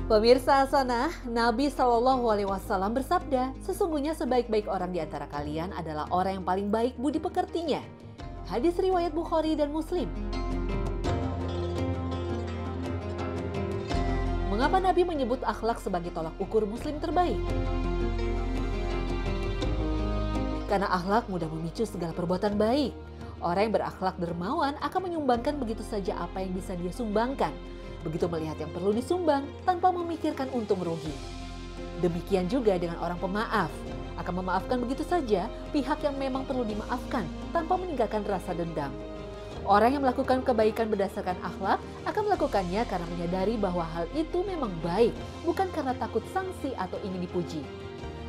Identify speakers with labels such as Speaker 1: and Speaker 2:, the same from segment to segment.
Speaker 1: Pemirsa Hasanah, Nabi Shallallahu Alaihi Wasallam bersabda, sesungguhnya sebaik-baik orang di antara kalian adalah orang yang paling baik budi pekertinya. Hadis riwayat Bukhari dan Muslim. Mengapa Nabi menyebut akhlak sebagai tolak ukur muslim terbaik? Karena akhlak mudah memicu segala perbuatan baik. Orang yang berakhlak dermawan akan menyumbangkan begitu saja apa yang bisa dia sumbangkan. Begitu melihat yang perlu disumbang tanpa memikirkan untung rugi. Demikian juga dengan orang pemaaf. Akan memaafkan begitu saja pihak yang memang perlu dimaafkan tanpa meninggalkan rasa dendam. Orang yang melakukan kebaikan berdasarkan akhlak akan melakukannya karena menyadari bahwa hal itu memang baik, bukan karena takut sanksi atau ingin dipuji.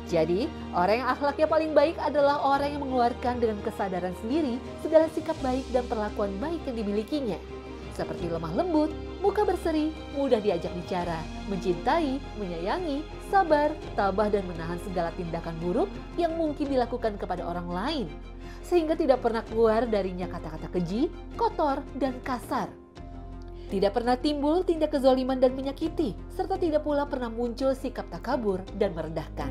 Speaker 1: Jadi, orang yang akhlaknya paling baik adalah orang yang mengeluarkan dengan kesadaran sendiri segala sikap baik dan perlakuan baik yang dimilikinya. Seperti lemah lembut, muka berseri, mudah diajak bicara, mencintai, menyayangi, sabar, tabah dan menahan segala tindakan buruk yang mungkin dilakukan kepada orang lain. Sehingga tidak pernah keluar darinya kata-kata keji, kotor, dan kasar. Tidak pernah timbul tindak kezaliman dan menyakiti, serta tidak pula pernah muncul sikap takabur dan merendahkan.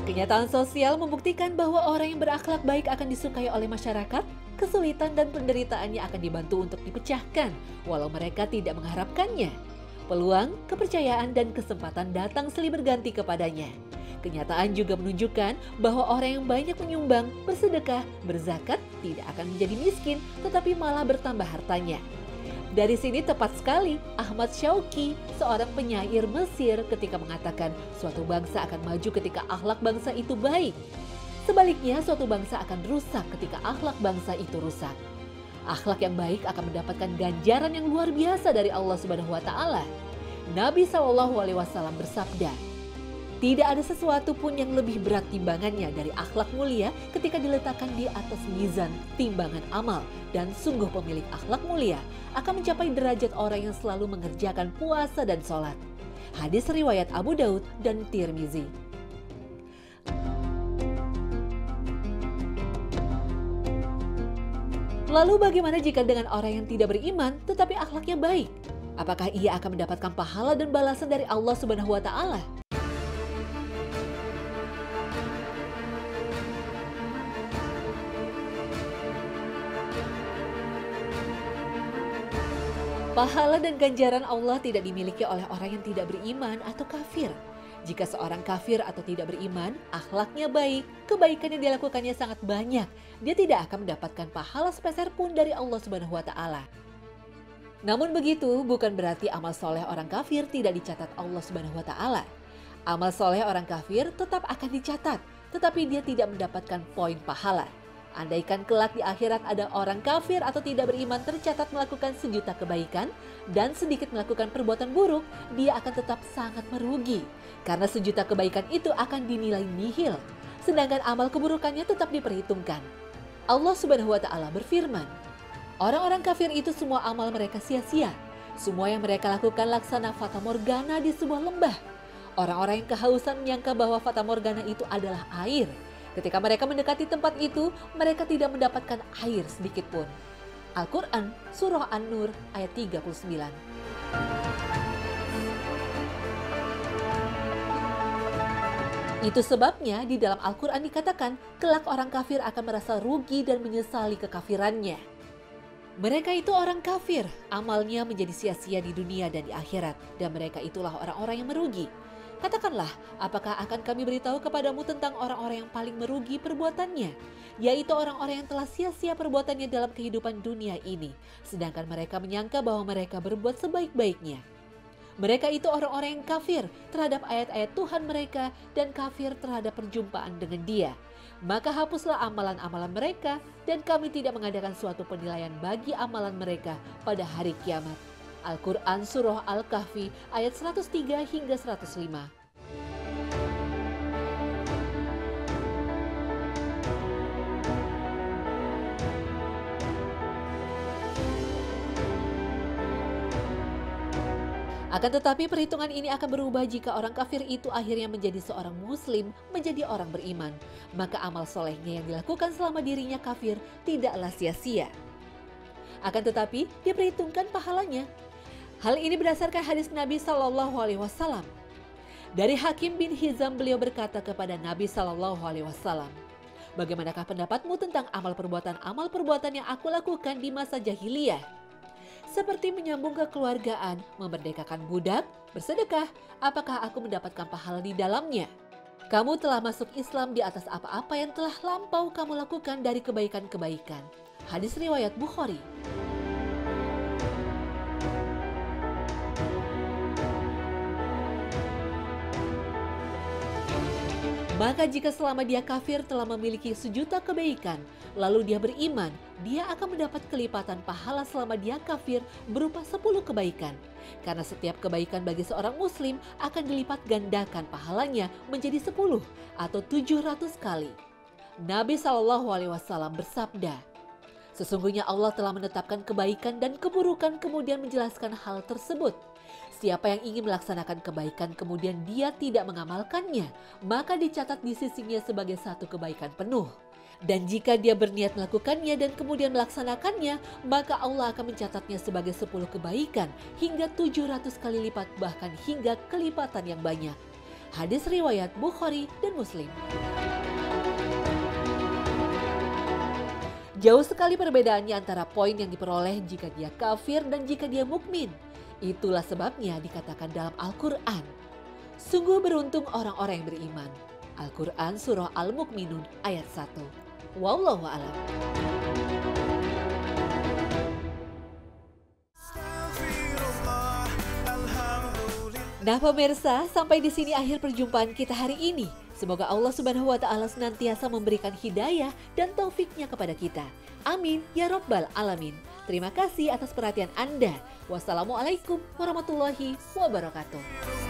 Speaker 1: Kenyataan sosial membuktikan bahwa orang yang berakhlak baik akan disukai oleh masyarakat, kesulitan dan penderitaannya akan dibantu untuk dipecahkan, walau mereka tidak mengharapkannya. Peluang, kepercayaan, dan kesempatan datang silih berganti kepadanya. Kenyataan juga menunjukkan bahwa orang yang banyak menyumbang, bersedekah, berzakat tidak akan menjadi miskin, tetapi malah bertambah hartanya. Dari sini tepat sekali Ahmad Syauqi, seorang penyair Mesir ketika mengatakan suatu bangsa akan maju ketika akhlak bangsa itu baik. Sebaliknya suatu bangsa akan rusak ketika akhlak bangsa itu rusak. Akhlak yang baik akan mendapatkan ganjaran yang luar biasa dari Allah Subhanahu wa taala. Nabi Shallallahu alaihi wasallam bersabda, "Tidak ada sesuatu pun yang lebih berat timbangannya dari akhlak mulia ketika diletakkan di atas mizan timbangan amal, dan sungguh pemilik akhlak mulia akan mencapai derajat orang yang selalu mengerjakan puasa dan sholat." Hadis riwayat Abu Daud dan Tirmizi. Lalu bagaimana jika dengan orang yang tidak beriman tetapi akhlaknya baik? Apakah ia akan mendapatkan pahala dan balasan dari Allah Subhanahu wa taala? Pahala dan ganjaran Allah tidak dimiliki oleh orang yang tidak beriman atau kafir. Jika seorang kafir atau tidak beriman, akhlaknya baik, kebaikan yang dilakukannya sangat banyak, dia tidak akan mendapatkan pahala sepeser pun dari Allah Subhanahu wa taala. Namun begitu bukan berarti amal soleh orang kafir tidak dicatat Allah Subhanahu wa taala. Amal soleh orang kafir tetap akan dicatat, tetapi dia tidak mendapatkan poin pahala. Andaikan kelak di akhirat ada orang kafir atau tidak beriman tercatat melakukan sejuta kebaikan dan sedikit melakukan perbuatan buruk, dia akan tetap sangat merugi. Karena sejuta kebaikan itu akan dinilai nihil, sedangkan amal keburukannya tetap diperhitungkan. Allah Subhanahu wa taala berfirman, "Orang-orang kafir itu semua amal mereka sia-sia. Semua yang mereka lakukan laksana fata morgana di sebuah lembah. Orang-orang yang kehausan menyangka bahwa fata morgana itu adalah air. Ketika mereka mendekati tempat itu, mereka tidak mendapatkan air sedikit pun." Al-Quran, Surah An-Nur, ayat 39. Itu sebabnya di dalam Al-Quran dikatakan, kelak orang kafir akan merasa rugi dan menyesali kekafirannya. Mereka itu orang kafir, amalnya menjadi sia-sia di dunia dan di akhirat, dan mereka itulah orang-orang yang merugi. Katakanlah, apakah akan kami beritahu kepadamu tentang orang-orang yang paling merugi perbuatannya? Yaitu orang-orang yang telah sia-sia perbuatannya dalam kehidupan dunia ini. Sedangkan mereka menyangka bahwa mereka berbuat sebaik-baiknya. Mereka itu orang-orang yang kafir terhadap ayat-ayat Tuhan mereka dan kafir terhadap perjumpaan dengan Dia. Maka hapuslah amalan-amalan mereka dan kami tidak mengadakan suatu penilaian bagi amalan mereka pada hari kiamat. Al-Quran Surah Al-Kahfi ayat 103 hingga 105. Akan tetapi perhitungan ini akan berubah jika orang kafir itu akhirnya menjadi seorang muslim, menjadi orang beriman. Maka amal solehnya yang dilakukan selama dirinya kafir tidaklah sia-sia. Akan tetapi diperhitungkan pahalanya. Hal ini berdasarkan hadis Nabi SAW. Dari Hakim bin Hizam, beliau berkata kepada Nabi SAW, "Bagaimanakah pendapatmu tentang amal perbuatan yang aku lakukan di masa jahiliyah? Seperti menyambung kekeluargaan, memerdekakan budak, bersedekah, apakah aku mendapatkan pahala di dalamnya? Kamu telah masuk Islam di atas apa-apa yang telah lampau kamu lakukan dari kebaikan-kebaikan." Hadis riwayat Bukhari. Maka jika selama dia kafir telah memiliki sejuta kebaikan, lalu dia beriman, dia akan mendapat kelipatan pahala selama dia kafir berupa 10 kebaikan. Karena setiap kebaikan bagi seorang muslim akan dilipat gandakan pahalanya menjadi 10 atau 700 kali. Nabi SAW bersabda, "Sesungguhnya Allah telah menetapkan kebaikan dan keburukan kemudian menjelaskan hal tersebut. Siapa yang ingin melaksanakan kebaikan kemudian dia tidak mengamalkannya, maka dicatat di sisinya sebagai satu kebaikan penuh. Dan jika dia berniat melakukannya dan kemudian melaksanakannya, maka Allah akan mencatatnya sebagai 10 kebaikan hingga 700 kali lipat, bahkan hingga kelipatan yang banyak." Hadis riwayat Bukhari dan Muslim. Jauh sekali perbedaannya antara poin yang diperoleh jika dia kafir dan jika dia mukmin. Itulah sebabnya dikatakan dalam Al-Quran, "Sungguh beruntung orang-orang yang beriman." Al-Quran Surah Al-Mu'minun ayat 1. Wallahu a'lam. Nah pemirsa, sampai di sini akhir perjumpaan kita hari ini. Semoga Allah Subhanahu wa Ta'ala senantiasa memberikan hidayah dan taufiknya kepada kita. Amin ya Rabbal Alamin. Terima kasih atas perhatian Anda. Wassalamualaikum warahmatullahi wabarakatuh.